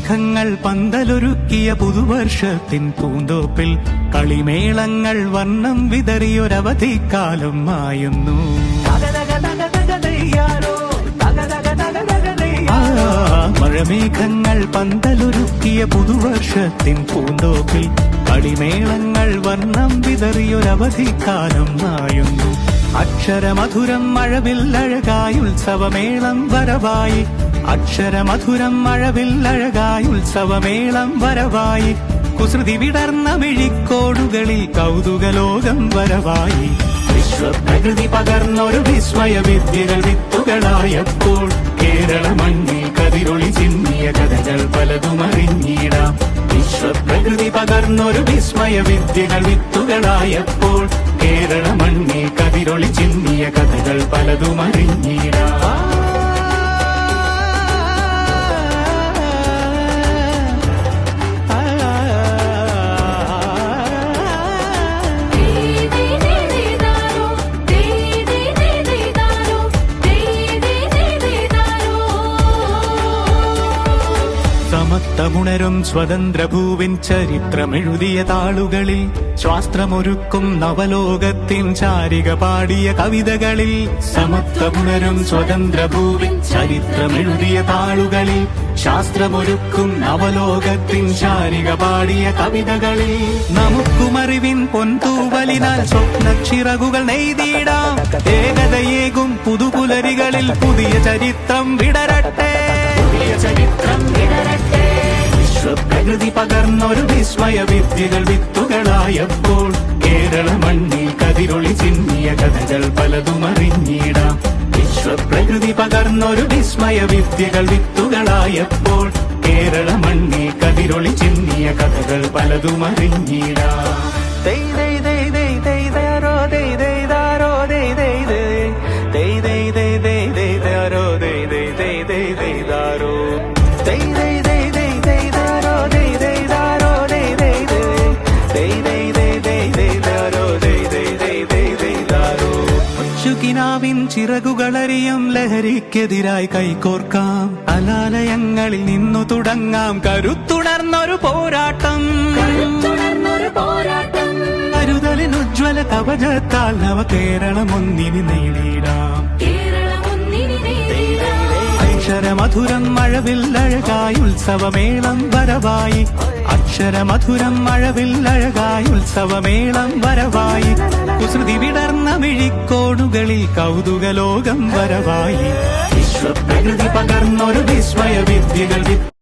മഴമേഘങ്ങൾ പന്തലൊരുക്കിയ പുതുവർഷത്തിൻ പൂന്തോപ്പിൽ കളിമേളങ്ങൾ വർണ്ണം വിതറിയൊരവധിക്കാലം മായുന്നു. മഴമേഘങ്ങൾ പന്തലൊരുക്കിയ പുതുവർഷത്തിൻ പൂന്തോപ്പിൽ കളിമേളങ്ങൾ വർണ്ണം വിതറിയൊരവധിക്കാലം മായുന്നു. അക്ഷരമധുരം മഴവില്ലഴകായി ഉത്സവമേളം വരവായി. അക്ഷരമധുരം മഴവില്ലഴകായി ഉത്സവമേളം വരവായി. കുസൃതി വിടർന്ന മിഴിക്കോടുകളിൽ കൗതുകലോകം വരവായി. വിശ്വപ്രകൃതി പകർന്നൊരു വിസ്മയ വിദ്യകൾ വിത്തുകളായപ്പോൾ കേരള മണ്ണിൽ കതിരൊളി ചിന്നിയ കഥകൾ പലതും അറിഞ്ഞിടാം. വിശ്വപ്രകൃതി പകർന്നൊരു വിസ്മയ വിദ്യകൾ വിത്തുകളായപ്പോൾ കേരള മണ്ണിൽ കതിരൊളി ചിന്നിയ കഥകൾ പലതും അറിഞ്ഞിടാം. സമത്വമുണരും സ്വതന്ത്രഭൂവിൻ ചരിത്രമെഴുതിയ താളുകളിൽ ശാസ്ത്രമൊരുക്കും നവലോകത്തിൻ ചാരിക പാടിയ കവിതകളിൽ. സമത്വമുണരും സ്വതന്ത്രഭൂവിൻ ചരിത്രമെഴുതിയ താളുകളിൽ ശാസ്ത്രമൊരുക്കും നവലോകത്തിൻ ചാരിക പാടിയ കവിതകളിൽ. നമുക്കുമറിവിൻ പൊൻതൂവലിനാൽ സ്വപ്നച്ചിറകുകൾ നെയ്തിടാം. ഏകതയേകും പുതുപുലരികളിൽ പുതിയ ചരിത്രം വിടരട്ടെ. വിശ്വപ്രകൃതി പകർന്നൊരു വിസ്മയ വിദ്യകൾ വിത്തുകളായപ്പോൾ കേരള മണ്ണിൽ കതിരൊളി ചിന്നിയ കഥകൾ പലതും അറിഞ്ഞിടാം. വിശ്വപ്രകൃതി പകർന്നൊരു വിസ്മയ വിദ്യകൾ വിത്തുകളായപ്പോൾ കേരള മണ്ണിൽ കതിരൊളി ചിന്നിയ കഥകൾ പലതും അറിഞ്ഞിടാം. ിൻ ചിറകുകളറിയും ലഹരിക്കെതിരായി കൈകോർക്കാം. കലാലയങ്ങളിൽ നിന്നു തുടങ്ങാം കരുത്തുണർന്നൊരു പോരാട്ടം. കരുതലിനുജ്വല കവചത്താൽ നവ കേരളം ഒന്നിന് നേടിയിടാം. അക്ഷരമധുരം മഴവില്ലഴകായി ഉത്സവമേളം വരവായി. അക്ഷരമധുരം മഴവില്ലഴകായി ഉത്സവമേളം വരവായി. കുസൃതി വിടർന്ന മിഴിക്കോടുകളിൽ കൗതുകലോകം വരവായി. വിശ്വപ്രകൃതി പകർന്നൊരു വിസ്മയ വിദ്യകൾ